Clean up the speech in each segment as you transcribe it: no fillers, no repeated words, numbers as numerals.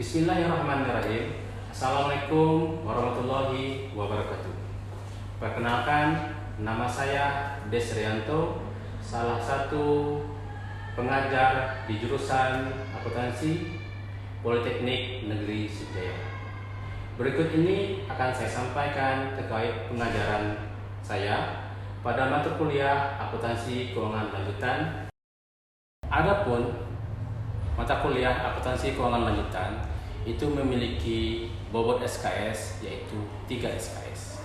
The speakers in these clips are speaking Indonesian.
Bismillahirrahmanirrahim. Assalamualaikum warahmatullahi wabarakatuh. Perkenalkan, nama saya Desrianto, salah satu pengajar di jurusan akuntansi Politeknik Negeri Sriwijaya. Berikut ini akan saya sampaikan terkait pengajaran saya pada mata kuliah akuntansi keuangan lanjutan. Adapun mata kuliah akuntansi keuangan lanjutan itu memiliki bobot SKS yaitu 3 SKS.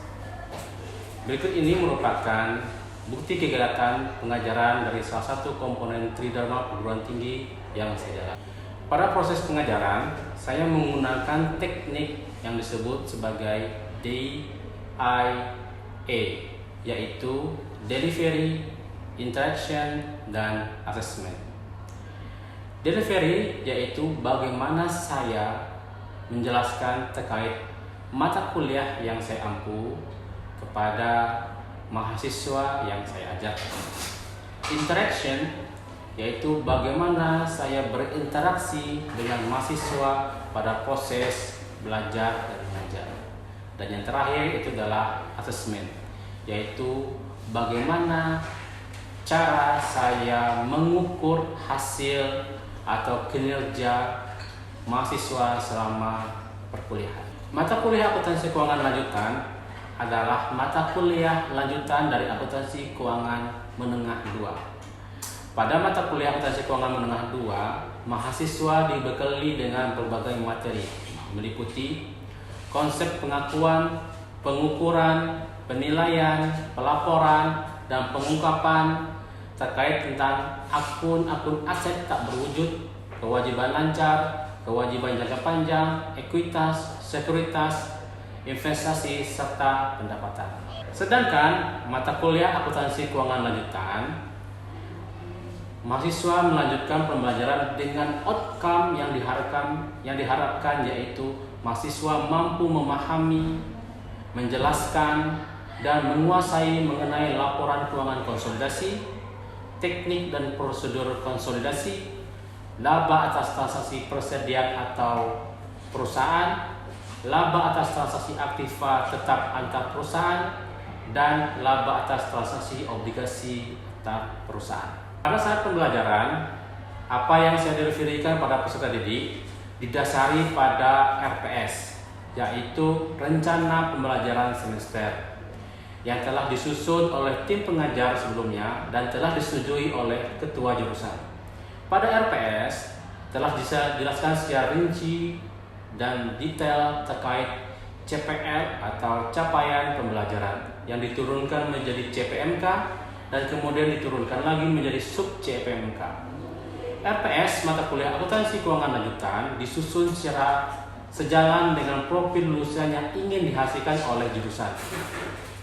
Berikut ini merupakan bukti kegiatan pengajaran dari salah satu komponen Tridharma perguruan tinggi yang saya jalani. Pada proses pengajaran, saya menggunakan teknik yang disebut sebagai DIA, yaitu Delivery, Interaction, dan Assessment. Delivery yaitu bagaimana saya menjelaskan terkait mata kuliah yang saya ampu kepada mahasiswa yang saya ajar. Interaction yaitu bagaimana saya berinteraksi dengan mahasiswa pada proses belajar dan mengajar. Dan yang terakhir itu adalah assessment, yaitu bagaimana cara saya mengukur hasil atau kinerja mahasiswa selama perkuliahan. Mata kuliah akuntansi keuangan lanjutan adalah mata kuliah lanjutan dari akuntansi keuangan menengah 2. Pada mata kuliah akuntansi keuangan menengah 2, mahasiswa dibekali dengan berbagai materi meliputi konsep pengakuan, pengukuran, penilaian, pelaporan, dan pengungkapan terkait tentang akun-akun aset tak berwujud, kewajiban lancar, kewajiban jangka panjang, ekuitas, sekuritas, investasi, serta pendapatan. Sedangkan mata kuliah akuntansi keuangan lanjutan, mahasiswa melanjutkan pembelajaran dengan outcome yang diharapkan yaitu mahasiswa mampu memahami, menjelaskan, dan menguasai mengenai laporan keuangan konsolidasi, teknik dan prosedur konsolidasi, laba atas transaksi persediaan atau perusahaan, laba atas transaksi aktiva tetap antar perusahaan, dan laba atas transaksi obligasi antar perusahaan. Pada saat pembelajaran, apa yang saya direferikan pada peserta didik didasari pada RPS, yaitu Rencana Pembelajaran Semester, yang telah disusun oleh tim pengajar sebelumnya dan telah disetujui oleh ketua jurusan. Pada RPS telah dijelaskan secara rinci dan detail terkait CPL atau capaian pembelajaran yang diturunkan menjadi CPMK dan kemudian diturunkan lagi menjadi sub CPMK. RPS mata kuliah akuntansi keuangan lanjutan disusun secara sejalan dengan profil lulusan yang ingin dihasilkan oleh jurusan.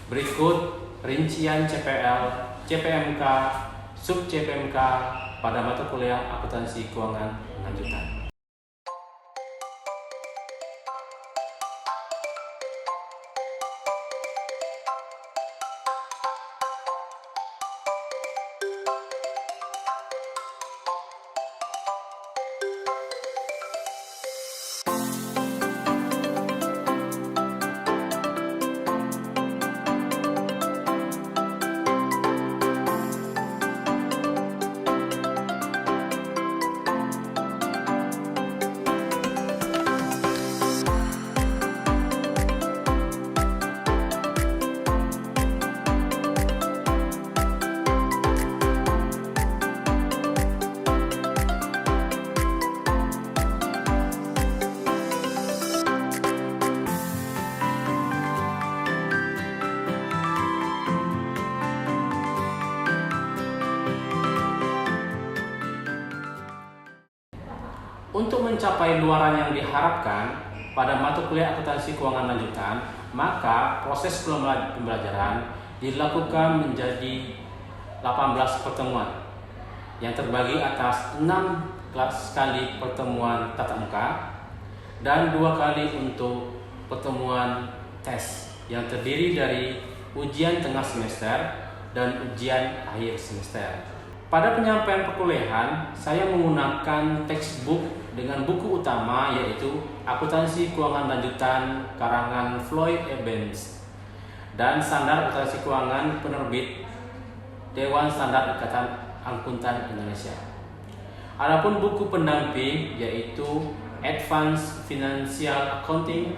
Berikut rincian CPL, CPMK, sub CPMK pada mata kuliah akuntansi keuangan lanjutan. Untuk mencapai luaran yang diharapkan pada mata kuliah akuntansi keuangan lanjutan, maka proses pembelajaran dilakukan menjadi 18 pertemuan yang terbagi atas 6 kali pertemuan tatap muka dan 2 kali untuk pertemuan tes yang terdiri dari ujian tengah semester dan ujian akhir semester. Pada penyampaian perkuliahan, saya menggunakan textbook dengan buku utama yaitu Akuntansi Keuangan Lanjutan karangan Floyd Evans dan Standar Akuntansi Keuangan penerbit Dewan Standar Ikatan Akuntan Indonesia. Adapun buku pendamping yaitu Advanced Financial Accounting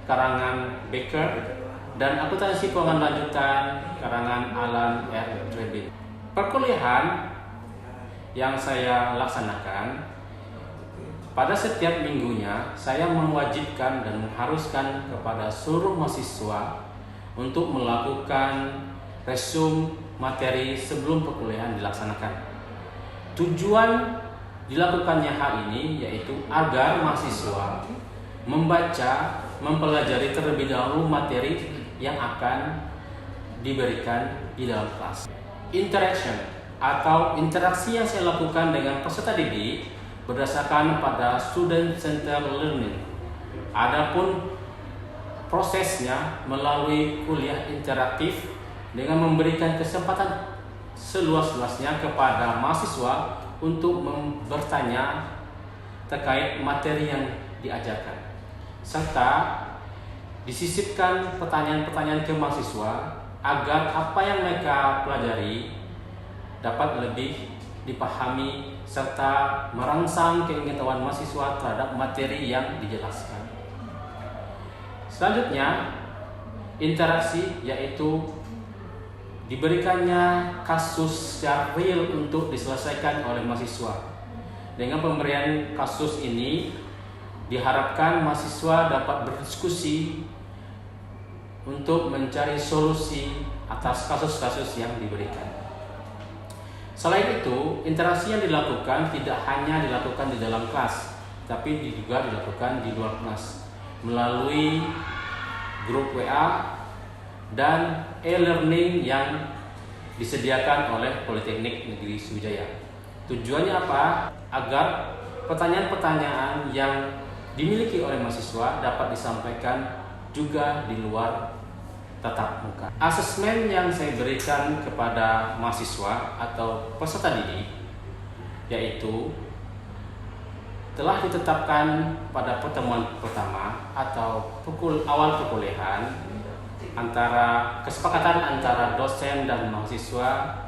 karangan Baker dan Akuntansi Keuangan Lanjutan karangan Alan R. Trebin. Perkuliahan yang saya laksanakan pada setiap minggunya, saya mewajibkan dan mengharuskan kepada seluruh mahasiswa untuk melakukan resume materi sebelum perkuliahan dilaksanakan. Tujuan dilakukannya hal ini yaitu agar mahasiswa membaca, mempelajari terlebih dahulu materi yang akan diberikan di dalam kelas. Interaction atau interaksi yang saya lakukan dengan peserta didik berdasarkan pada student centered learning. Adapun prosesnya melalui kuliah interaktif dengan memberikan kesempatan seluas-luasnya kepada mahasiswa untuk bertanya terkait materi yang diajarkan, serta disisipkan pertanyaan-pertanyaan ke mahasiswa agar apa yang mereka pelajari dapat lebih dipahami serta merangsang pengetahuan mahasiswa terhadap materi yang dijelaskan. Selanjutnya, interaksi yaitu diberikannya kasus secara real untuk diselesaikan oleh mahasiswa. Dengan pemberian kasus ini diharapkan mahasiswa dapat berdiskusi untuk mencari solusi atas kasus-kasus yang diberikan. Selain itu, interaksi yang dilakukan tidak hanya dilakukan di dalam kelas, tapi juga dilakukan di luar kelas melalui grup WA dan e-learning yang disediakan oleh Politeknik Negeri Sriwijaya. Tujuannya apa? Agar pertanyaan-pertanyaan yang dimiliki oleh mahasiswa dapat disampaikan juga di luar tatap muka. Asesmen yang saya berikan kepada mahasiswa atau peserta didik yaitu telah ditetapkan pada pertemuan pertama atau awal perkuliahan antara kesepakatan antara dosen dan mahasiswa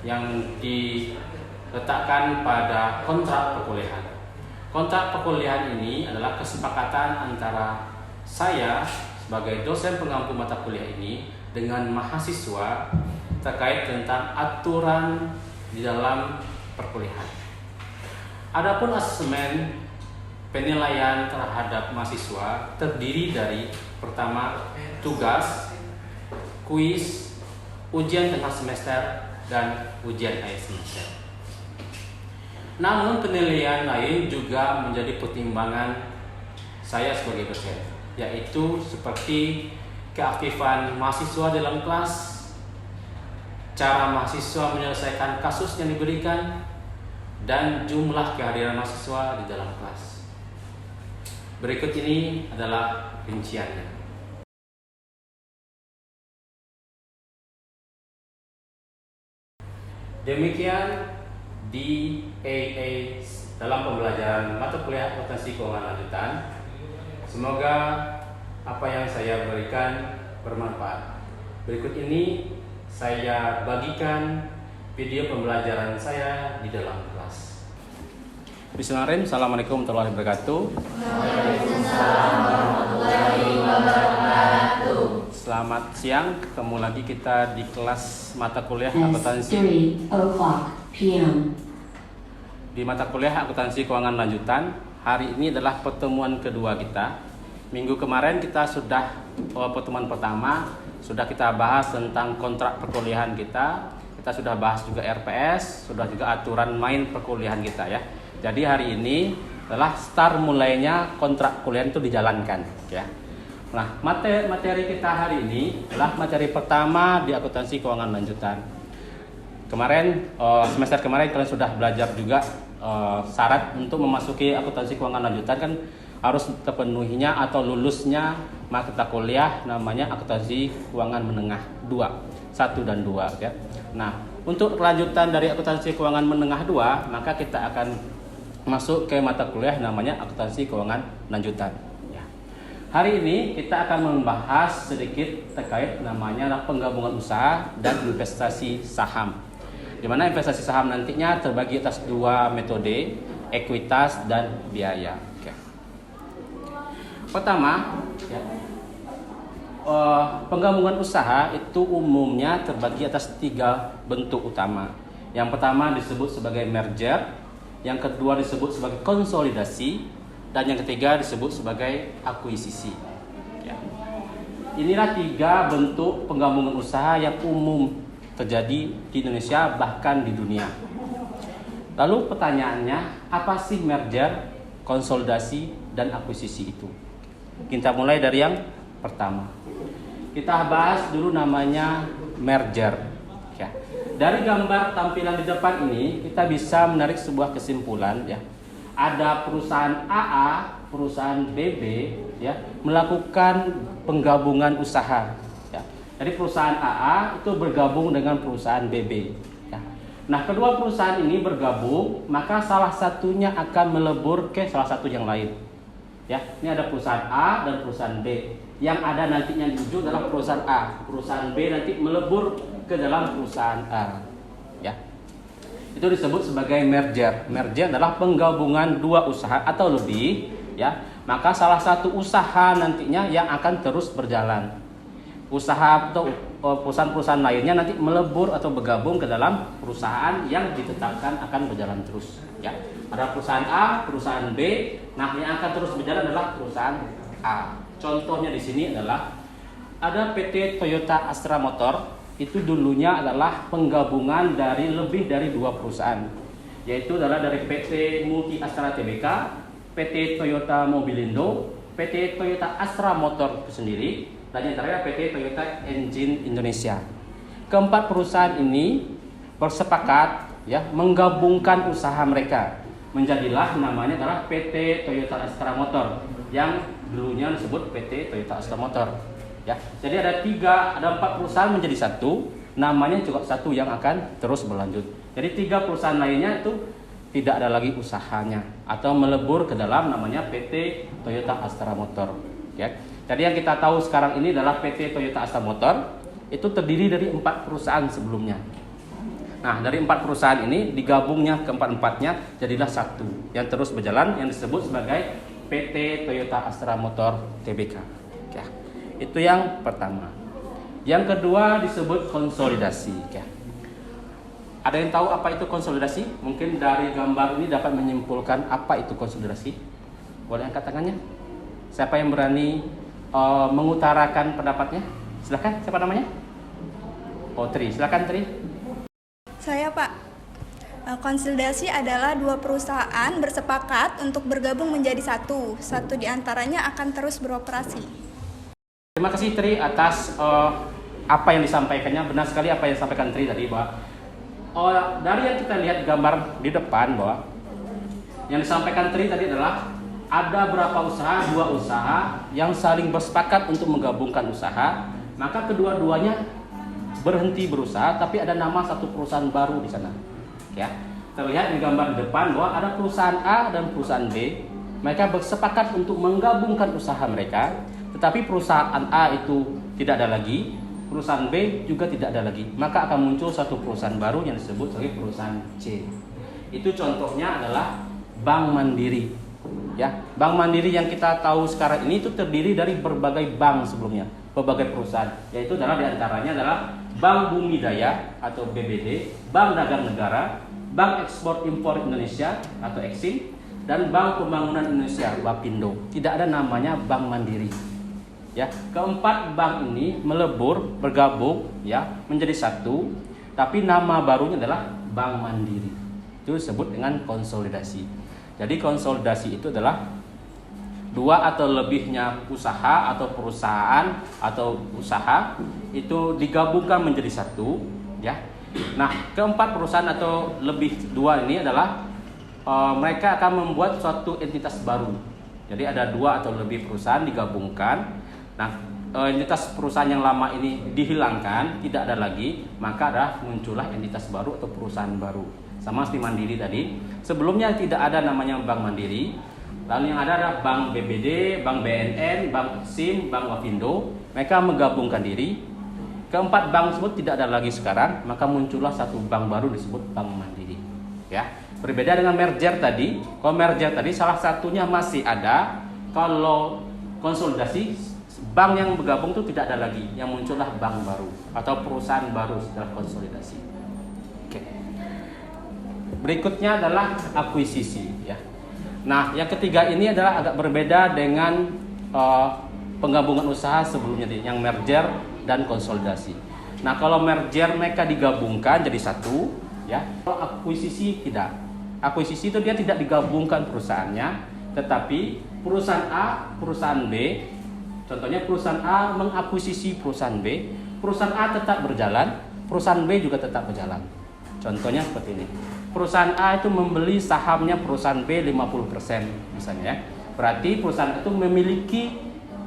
yang diletakkan pada kontrak perkuliahan. Kontrak perkuliahan ini adalah kesepakatan antara saya sebagai dosen pengampu mata kuliah ini dengan mahasiswa terkait tentang aturan di dalam perkuliahan. Adapun asesmen penilaian terhadap mahasiswa terdiri dari pertama tugas, kuis, ujian tengah semester, dan ujian akhir semester. Namun penilaian lain juga menjadi pertimbangan saya sebagai dosen, yaitu seperti keaktifan mahasiswa dalam kelas, cara mahasiswa menyelesaikan kasus yang diberikan, dan jumlah kehadiran mahasiswa di dalam kelas. Berikut ini adalah rinciannya. Demikian DAA dalam pembelajaran mata kuliah akuntansi keuangan lanjutan. Semoga apa yang saya berikan bermanfaat. Berikut ini saya bagikan video pembelajaran saya di dalam kelas. Bismillahirrahmanirrahim. Assalamualaikum warahmatullahi wabarakatuh. Waalaikumsalam warahmatullahi wabarakatuh. Selamat siang, ketemu lagi kita di kelas mata kuliah akuntansi. 3:00 p.m. Di mata kuliah akuntansi keuangan lanjutan. Hari ini adalah pertemuan kedua kita. Minggu kemarin kita sudah pertemuan pertama sudah kita bahas tentang kontrak perkuliahan kita. Kita sudah bahas juga RPS, sudah juga aturan main perkuliahan kita ya. Jadi hari ini adalah start mulainya kontrak kuliah itu dijalankan ya. Nah, materi kita hari ini adalah materi pertama di akuntansi keuangan lanjutan. Kemarin semester kemarin kalian sudah belajar juga syarat untuk memasuki akuntansi keuangan lanjutan kan harus terpenuhinya atau lulusnya mata kuliah namanya akuntansi keuangan menengah 2, 1 dan 2 ya. Nah, untuk kelanjutan dari akuntansi keuangan menengah 2, maka kita akan masuk ke mata kuliah namanya akuntansi keuangan lanjutan. Ya. Hari ini kita akan membahas sedikit terkait namanya penggabungan usaha dan investasi saham. Di mana investasi saham nantinya terbagi atas 2 metode, ekuitas dan biaya. Oke. Pertama, ya, penggabungan usaha itu umumnya terbagi atas 3 bentuk utama. Yang pertama disebut sebagai merger, yang kedua disebut sebagai konsolidasi, dan yang ketiga disebut sebagai akuisisi. Ya. Inilah 3 bentuk penggabungan usaha yang umum terjadi di Indonesia bahkan di dunia. Lalu pertanyaannya, apa sih merger, konsolidasi, dan akuisisi itu? Kita mulai dari yang pertama. Kita bahas dulu namanya merger. Ya. Dari gambar tampilan di depan ini kita bisa menarik sebuah kesimpulan. Ya. Ada perusahaan AA, perusahaan BB, ya, melakukan penggabungan usaha. Ya. Jadi perusahaan AA itu bergabung dengan perusahaan BB. Ya. Nah, kedua perusahaan ini bergabung, maka salah satunya akan melebur ke salah satu yang lain. Ya, ini ada perusahaan A dan perusahaan B. Yang ada nantinya di ujung adalah perusahaan A. Perusahaan B nanti melebur ke dalam perusahaan A. Ya. Itu disebut sebagai merger. Merger adalah penggabungan 2 usaha atau lebih, ya. Maka salah satu usaha nantinya yang akan terus berjalan. Usaha atau perusahaan-perusahaan lainnya nanti melebur atau bergabung ke dalam perusahaan yang ditetapkan akan berjalan terus. Ya. Ada perusahaan A, perusahaan B. Nah, yang akan terus berjalan adalah perusahaan A. Contohnya di sini adalah ada PT Toyota Astra Motor. Itu dulunya adalah penggabungan dari lebih dari 2 perusahaan. Yaitu adalah dari PT Multi Astra Tbk, PT Toyota Mobilindo, PT Toyota Astra Motor itu sendiri, dan yang terakhir PT Toyota Engine Indonesia. Keempat perusahaan ini bersepakat, ya, menggabungkan usaha mereka. Menjadilah namanya adalah PT Toyota Astra Motor yang dulunya disebut PT Toyota Astra Motor. Ya, jadi ada 4 perusahaan menjadi satu, namanya juga satu yang akan terus berlanjut. Jadi 3 perusahaan lainnya itu tidak ada lagi usahanya atau melebur ke dalam namanya PT Toyota Astra Motor. Ya. Jadi yang kita tahu sekarang ini adalah PT Toyota Astra Motor itu terdiri dari 4 perusahaan sebelumnya. Nah, dari 4 perusahaan ini digabungnya keempat-empatnya jadilah satu yang terus berjalan yang disebut sebagai PT Toyota Astra Motor Tbk. Ya. Itu yang pertama. Yang kedua disebut konsolidasi. Ya. Ada yang tahu apa itu konsolidasi? Mungkin dari gambar ini dapat menyimpulkan apa itu konsolidasi. Boleh angkat tangannya? Siapa yang berani mengutarakan pendapatnya? Silakan. Siapa namanya? Oh, Tri. Silakan, Tri. Saya, Pak. Konsolidasi adalah 2 perusahaan bersepakat untuk bergabung menjadi satu. Satu di antaranya akan terus beroperasi. Terima kasih, Tri, atas apa yang disampaikannya. Benar sekali apa yang disampaikan Tri tadi, bahwa dari yang kita lihat gambar di depan, bahwa yang disampaikan Tri tadi adalah ada berapa usaha, 2 usaha yang saling bersepakat untuk menggabungkan usaha, maka kedua-duanya berhenti berusaha, tapi ada nama satu perusahaan baru di sana. Ya, terlihat di gambar di depan bahwa ada perusahaan A dan perusahaan B. Mereka bersepakat untuk menggabungkan usaha mereka, tetapi perusahaan A itu tidak ada lagi, perusahaan B juga tidak ada lagi. Maka akan muncul satu perusahaan baru yang disebut sebagai perusahaan C. Itu contohnya adalah Bank Mandiri. Ya, Bank Mandiri yang kita tahu sekarang ini itu terdiri dari berbagai bank sebelumnya, berbagai perusahaan, yaitu adalah diantaranya adalah Bank Bumi Daya atau BBD, Bank Dagang Negara, Bank Ekspor Impor Indonesia atau Eksim, dan Bank Pembangunan Indonesia Bapindo. Tidak ada namanya Bank Mandiri. Ya, keempat bank ini melebur, bergabung, ya, menjadi satu, tapi nama barunya adalah Bank Mandiri. Itu disebut dengan konsolidasi. Jadi konsolidasi itu adalah 2 atau lebihnya usaha atau perusahaan atau usaha itu digabungkan menjadi satu, ya. Nah, keempat perusahaan atau lebih 2 ini adalah mereka akan membuat suatu entitas baru. Jadi ada 2 atau lebih perusahaan digabungkan. Nah, entitas perusahaan yang lama ini dihilangkan, tidak ada lagi, maka ada muncullah entitas baru atau perusahaan baru. Sama seperti Mandiri tadi. Sebelumnya tidak ada namanya Bank Mandiri. Lalu yang ada adalah Bank BBD, Bank BNN, Bank SIM, Bank Wafindo. Mereka menggabungkan diri. Keempat bank tersebut tidak ada lagi sekarang, maka muncullah satu bank baru disebut Bank Mandiri. Ya, berbeda dengan merger tadi. Kalau merger tadi salah satunya masih ada, kalau konsolidasi bank yang bergabung itu tidak ada lagi, yang muncullah bank baru atau perusahaan baru setelah konsolidasi. Oke. Berikutnya adalah akuisisi, ya. Nah, yang ketiga ini adalah agak berbeda dengan penggabungan usaha sebelumnya, yang merger dan konsolidasi. Nah, kalau merger mereka digabungkan jadi satu, ya. Kalau akuisisi tidak. Akuisisi itu dia tidak digabungkan perusahaannya, tetapi perusahaan A, perusahaan B. Contohnya perusahaan A mengakuisisi perusahaan B, perusahaan A tetap berjalan, perusahaan B juga tetap berjalan. Contohnya seperti ini. Perusahaan A itu membeli sahamnya perusahaan B 50% misalnya, ya. Berarti perusahaan itu memiliki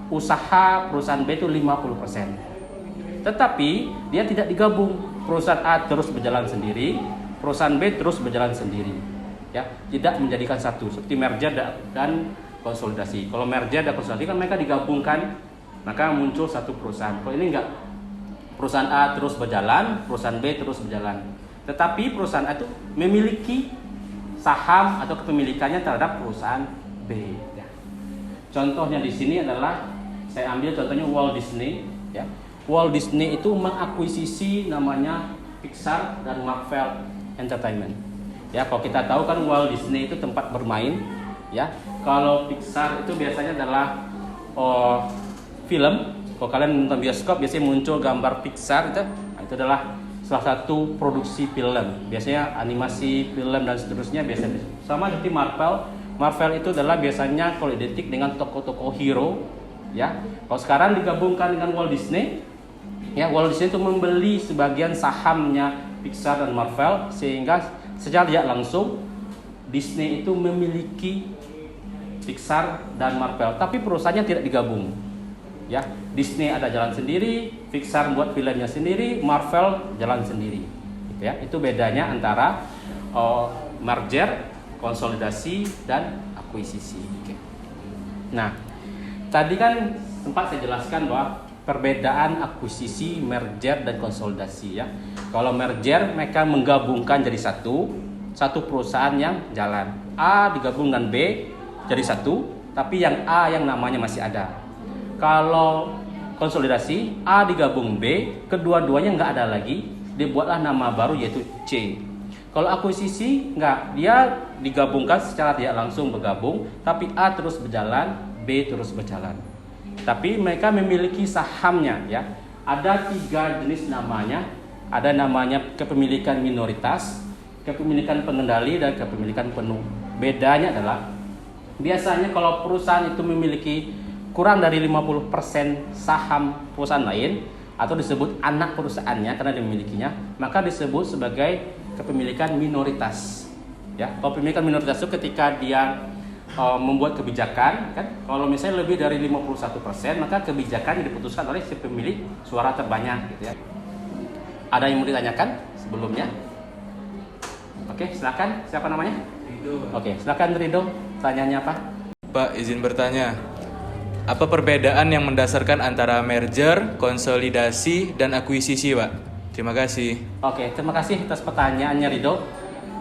usaha perusahaan B itu 50%. Tetapi dia tidak digabung. Perusahaan A terus berjalan sendiri, perusahaan B terus berjalan sendiri. Ya, tidak menjadikan satu seperti merger dan konsolidasi. Kalau merger dan konsolidasi kan mereka digabungkan, maka muncul satu perusahaan. Kalau ini enggak. Perusahaan A terus berjalan, perusahaan B terus berjalan. Tetapi perusahaan A itu memiliki saham atau kepemilikannya terhadap perusahaan B. Ya. Contohnya di sini adalah saya ambil contohnya Walt Disney. Ya. Walt Disney itu mengakuisisi namanya Pixar dan Marvel Entertainment. Ya, kalau kita tahu kan Walt Disney itu tempat bermain. Ya, kalau Pixar itu biasanya adalah film. Kalau kalian nonton bioskop biasanya muncul gambar Pixar itu adalah salah satu produksi film, biasanya animasi film dan seterusnya. Biasanya sama seperti Marvel. Marvel itu adalah biasanya kalau identik dengan tokoh-tokoh hero, ya. Kalau sekarang digabungkan dengan Walt Disney, ya, Walt Disney itu membeli sebagian sahamnya Pixar dan Marvel, sehingga secara tidak langsung Disney itu memiliki Pixar dan Marvel, tapi perusahaannya tidak digabung. Ya, Disney ada jalan sendiri, Pixar buat filmnya sendiri, Marvel jalan sendiri. Gitu ya. Itu bedanya antara merger, konsolidasi dan akuisisi. Oke. Nah, tadi kan sempat saya jelaskan bahwa perbedaan akuisisi, merger dan konsolidasi, ya. Kalau merger mereka menggabungkan jadi satu perusahaan yang jalan. A digabung dengan B jadi satu, tapi yang A yang namanya masih ada. Kalau konsolidasi, A digabung B, kedua-duanya nggak ada lagi, dibuatlah nama baru yaitu C. Kalau akuisisi nggak, dia digabungkan secara tidak langsung bergabung, tapi A terus berjalan, B terus berjalan. Tapi mereka memiliki sahamnya, ya. Ada 3 jenis namanya. Ada namanya kepemilikan minoritas, kepemilikan pengendali, dan kepemilikan penuh. Bedanya adalah biasanya kalau perusahaan itu memiliki kurang dari 50% saham perusahaan lain atau disebut anak perusahaannya karena dia memilikinya, maka disebut sebagai kepemilikan minoritas. Ya, kepemilikan minoritas itu ketika dia membuat kebijakan, kan, kalau misalnya lebih dari 51%, maka kebijakan yang diputuskan oleh si pemilik suara terbanyak, gitu ya. Ada yang mau ditanyakan sebelumnya? Oke, silakan. Siapa namanya? Rido. Oke, silakan Rido. Tanyanya apa? Pak, izin bertanya. Apa perbedaan yang mendasarkan antara merger, konsolidasi, dan akuisisi, Pak? Terima kasih. Oke, terima kasih atas pertanyaannya, Rido.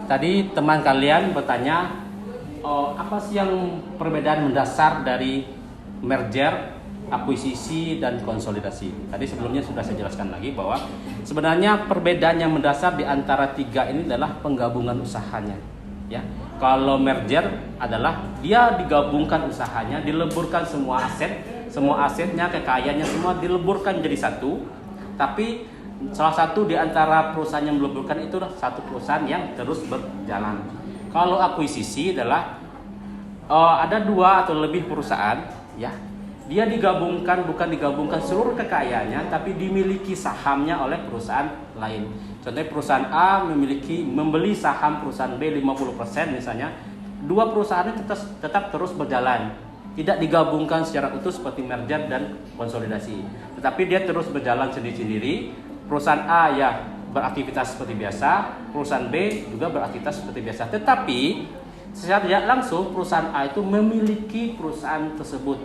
Tadi teman kalian bertanya, apa sih yang perbedaan mendasar dari merger, akuisisi, dan konsolidasi? Tadi sebelumnya sudah saya jelaskan lagi bahwa sebenarnya perbedaan yang mendasar di antara 3 ini adalah penggabungan usahanya. Ya, kalau merger adalah dia digabungkan usahanya, dileburkan semua asetnya, kekayaannya semua dileburkan jadi satu. Tapi salah satu di antara perusahaan yang dileburkan itu adalah satu perusahaan yang terus berjalan. Kalau akuisisi adalah ada 2 atau lebih perusahaan, ya. Dia digabungkan, bukan digabungkan seluruh kekayaannya, tapi dimiliki sahamnya oleh perusahaan lain. Contohnya perusahaan A membeli saham perusahaan B 50% misalnya. 2 perusahaan tetap terus berjalan. tidak digabungkan secara utuh seperti merger dan konsolidasi, tetapi dia terus berjalan sendiri-sendiri. Perusahaan A ya beraktivitas seperti biasa, perusahaan B juga beraktivitas seperti biasa, tetapi secara tidak langsung perusahaan A itu memiliki perusahaan tersebut.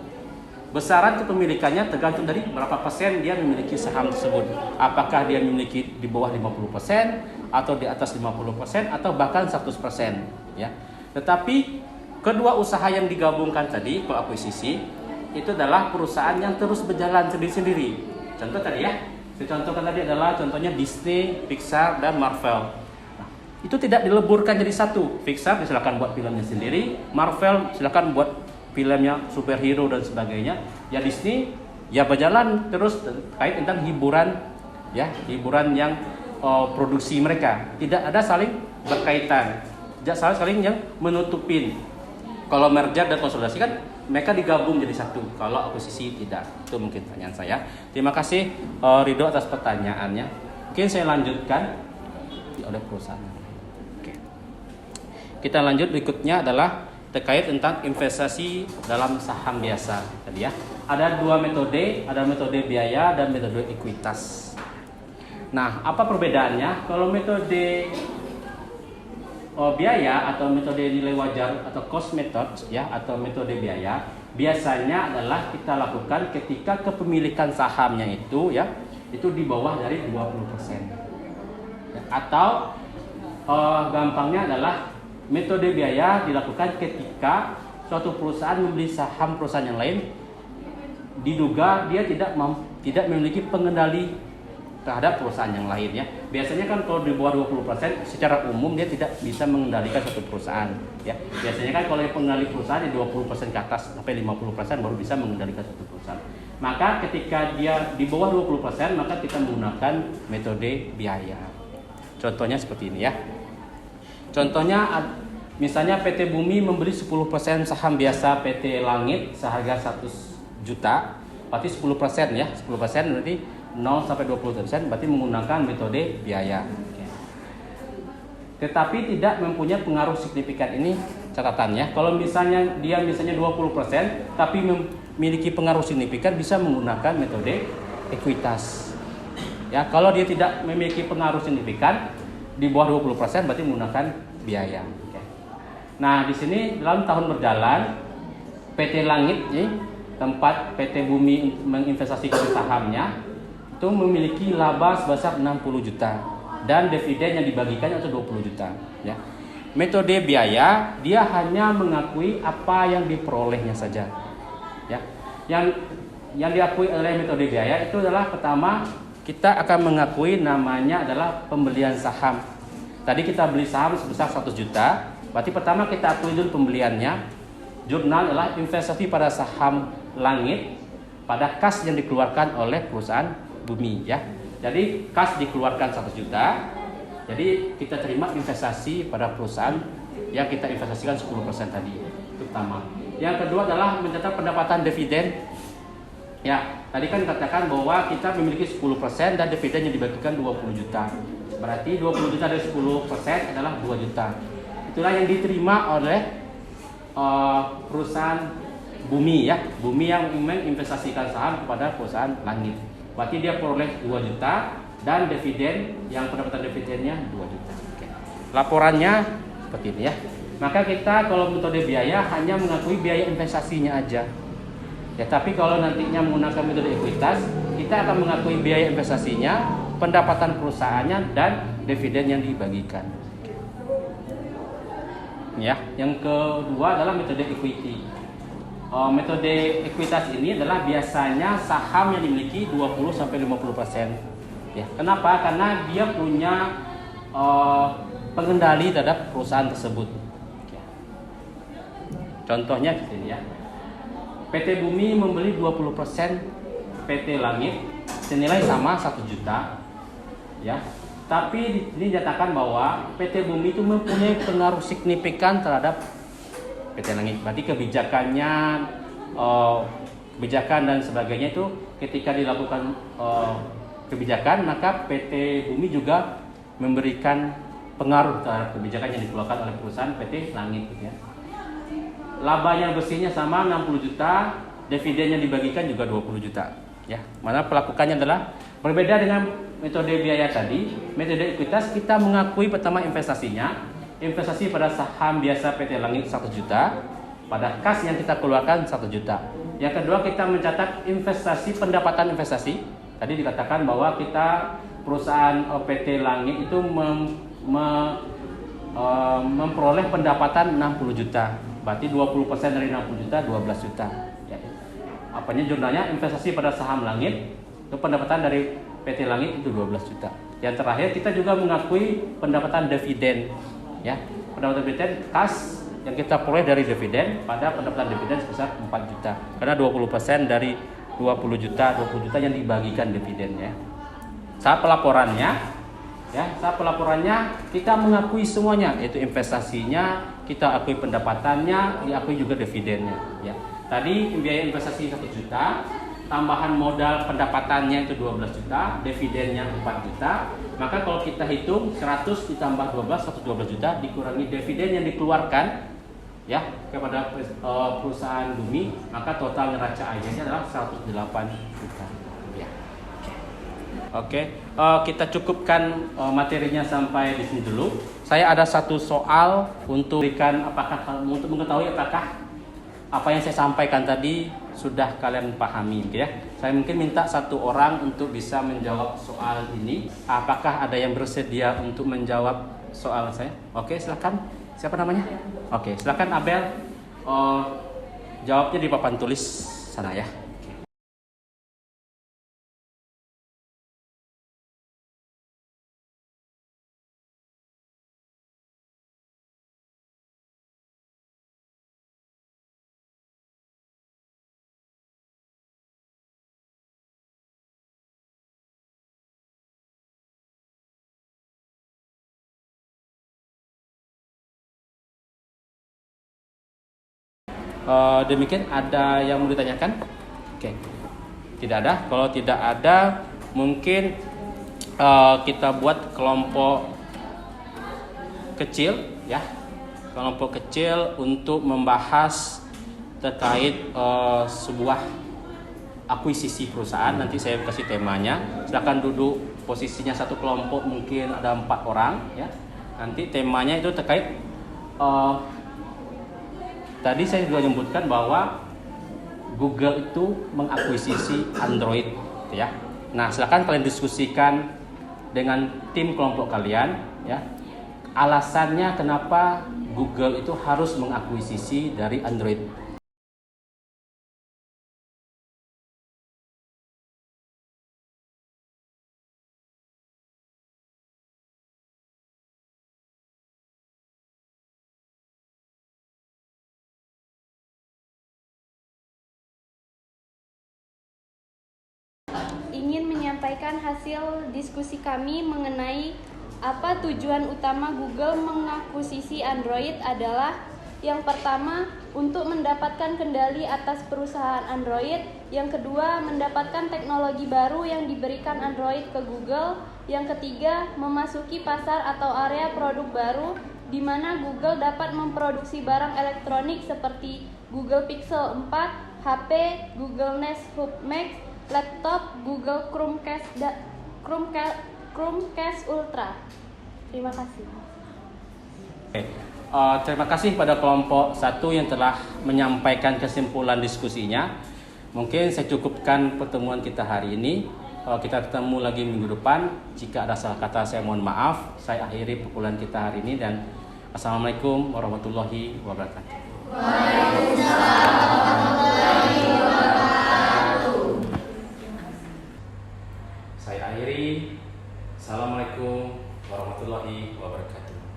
Besaran kepemilikannya tergantung dari berapa persen dia memiliki saham tersebut. Apakah dia memiliki di bawah 50% atau di atas 50% atau bahkan 100%, ya. Tetapi kedua usaha yang digabungkan tadi, akuisisi, itu adalah perusahaan yang terus berjalan sendiri-sendiri. Contoh tadi ya, saya contohkan tadi adalah contohnya Disney, Pixar, dan Marvel. Nah, itu tidak dileburkan jadi satu. Pixar silakan buat filmnya sendiri, Marvel silakan buat filmnya superhero dan sebagainya. Ya Disney ya berjalan terus terkait tentang hiburan, ya hiburan yang produksi mereka. Tidak ada saling berkaitan, tidak saling yang menutupin. Kalau merger dan konsolidasi kan mereka digabung jadi satu. Kalau akuisisi tidak. Itu mungkin pertanyaan saya. Terima kasih Ridho atas pertanyaannya. Mungkin saya lanjutkan oleh perusahaan. Oke. Kita lanjut, berikutnya adalah terkait tentang investasi dalam saham biasa tadi ya. Ada dua metode, ada metode biaya dan metode ekuitas. Nah, apa perbedaannya? Kalau metode biaya atau metode nilai wajar atau cost method ya, atau metode biaya biasanya adalah kita lakukan ketika kepemilikan sahamnya itu ya itu di bawah dari 20%. Ya, atau gampangnya adalah metode biaya dilakukan ketika suatu perusahaan membeli saham perusahaan yang lain, diduga dia tidak memiliki pengendali terhadap perusahaan yang lain ya. Biasanya kan kalau di bawah 20% secara umum dia tidak bisa mengendalikan suatu perusahaan ya. Biasanya kan kalau pengendali perusahaan di 20% ke atas sampai 50% baru bisa mengendalikan suatu perusahaan. Maka ketika dia di bawah 20% maka kita menggunakan metode biaya. Contohnya seperti ini ya. Contohnya misalnya PT Bumi membeli 10% saham biasa PT Langit seharga 100 juta, berarti 10% ya, 10% berarti 0 sampai 20% berarti menggunakan metode biaya. Tetapi tidak mempunyai pengaruh signifikan, ini catatannya. Kalau misalnya dia 20% tapi memiliki pengaruh signifikan bisa menggunakan metode ekuitas. Ya, kalau dia tidak memiliki pengaruh signifikan di bawah 20% berarti menggunakan biaya. Nah, di sini dalam tahun berjalan PT Langit tempat PT Bumi menginvestasikan sahamnya itu memiliki laba sebesar 60 juta dan dividen yang dibagikan itu 20 juta ya. Metode biaya dia hanya mengakui apa yang diperolehnya saja. Ya. Yang diakui oleh metode biaya itu adalah pertama kita akan mengakui namanya adalah pembelian saham. Tadi kita beli saham sebesar 100 juta, berarti pertama kita akui dulu pembeliannya. Jurnal adalah investasi pada saham Langit pada kas yang dikeluarkan oleh perusahaan Bumi ya. Jadi kas dikeluarkan 100 juta. Jadi kita terima investasi pada perusahaan yang kita investasikan 10% tadi. Itu pertama. Yang kedua adalah mencatat pendapatan dividen. Ya, tadi kan dikatakan bahwa kita memiliki 10% dan dividen yang dibagikan 20 juta. Berarti 20 juta dari 10% adalah 2 juta. Itulah yang diterima oleh perusahaan Bumi ya. Bumi yang menginvestasikan saham kepada perusahaan Langit. Berarti dia peroleh 2 juta dan dividen yang pendapatan dividennya 2 juta. Oke. Laporannya seperti ini ya. Maka kita kalau metode biaya hanya mengakui biaya investasinya aja. Ya, tapi kalau nantinya menggunakan metode ekuitas, kita akan mengakui biaya investasinya, pendapatan perusahaannya dan dividen yang dibagikan. Ya, yang kedua adalah metode equity. Metode ekuitas ini adalah biasanya saham yang dimiliki 20-50%. Ya, kenapa? Karena dia punya pengendali terhadap perusahaan tersebut. Ya. Contohnya gitu ya. PT Bumi membeli 20% PT Langit senilai sama 1 juta. Ya. Tapi ini dinyatakan bahwa PT Bumi itu mempunyai pengaruh signifikan terhadap PT Langit. Berarti kebijakan dan sebagainya itu ketika dilakukan kebijakan, maka PT Bumi juga memberikan pengaruh terhadap kebijakan yang dikeluarkan oleh perusahaan PT Langit. Ya. labanya bersihnya sama 60 juta, dividennya dibagikan juga 20 juta. Ya, mana pelakukannya adalah berbeda dengan metode biaya tadi. Metode ekuitas kita mengakui pertama investasi pada saham biasa PT Langit 1 juta, pada kas yang kita keluarkan 1 juta. Yang kedua kita mencatat investasi, pendapatan investasi. Tadi dikatakan bahwa kita perusahaan PT Langit itu memperoleh pendapatan 60 juta. Berarti 20% dari 60 juta 12 juta. Ya. Apanya jurnalnya investasi pada saham Langit itu pendapatan dari PT Langit itu 12 juta. Yang terakhir kita juga mengakui pendapatan dividen. Ya, pendapatan dividen kas yang kita peroleh dari dividen pada pendapatan dividen sebesar 4 juta. Karena 20% dari 20 juta yang dibagikan dividennya. Saat pelaporannya kita mengakui semuanya, yaitu investasinya, kita akui pendapatannya, diakui juga dividennya. Ya. Tadi biaya investasi 1 juta, tambahan modal pendapatannya itu 12 juta, dividennya 4 juta. Maka kalau kita hitung 100 ditambah 12, 112 juta dikurangi dividen yang dikeluarkan ya kepada perusahaan Bumi, maka total neraca airnya adalah 108 juta rupiah. Oke, kita cukupkan materinya sampai di sini dulu. Saya ada satu soal untuk untuk mengetahui apakah apa yang saya sampaikan tadi sudah kalian pahami, ya. Saya mungkin minta satu orang untuk bisa menjawab soal ini. Apakah ada yang bersedia untuk menjawab soal saya? Oke, silakan. Siapa namanya? Oke, silakan Abel. Jawabnya di papan tulis sana ya. Demikian, ada yang mau ditanyakan? Oke, tidak ada. Kalau tidak ada, mungkin kita buat kelompok kecil, ya, kelompok kecil untuk membahas terkait sebuah akuisisi perusahaan. Nanti saya kasih temanya. Silakan duduk posisinya satu kelompok, mungkin ada 4 orang, ya. Nanti temanya itu terkait tadi saya juga menyebutkan bahwa Google itu mengakuisisi Android, ya. Nah, silakan kalian diskusikan dengan tim kelompok kalian, ya. Alasannya kenapa Google itu harus mengakuisisi dari Android. Ingin menyampaikan hasil diskusi kami mengenai apa tujuan utama Google mengakuisisi Android adalah yang pertama, untuk mendapatkan kendali atas perusahaan Android. Yang kedua, mendapatkan teknologi baru yang diberikan Android ke Google. Yang ketiga, memasuki pasar atau area produk baru di mana Google dapat memproduksi barang elektronik seperti Google Pixel 4, HP, Google Nest Hub Max, laptop, Google Chromecast Ultra. Terima kasih. Terima kasih pada kelompok 1 yang telah menyampaikan kesimpulan diskusinya. Mungkin saya cukupkan pertemuan kita hari ini. Kita ketemu lagi minggu depan. Jika ada salah kata saya mohon maaf. Saya akhiri perkuliahan kita hari ini dan Assalamualaikum warahmatullahi wabarakatuh. Waalaikumsalam warahmatullahi wabarakatuh. Saya akhiri. Assalamualaikum warahmatullahi wabarakatuh.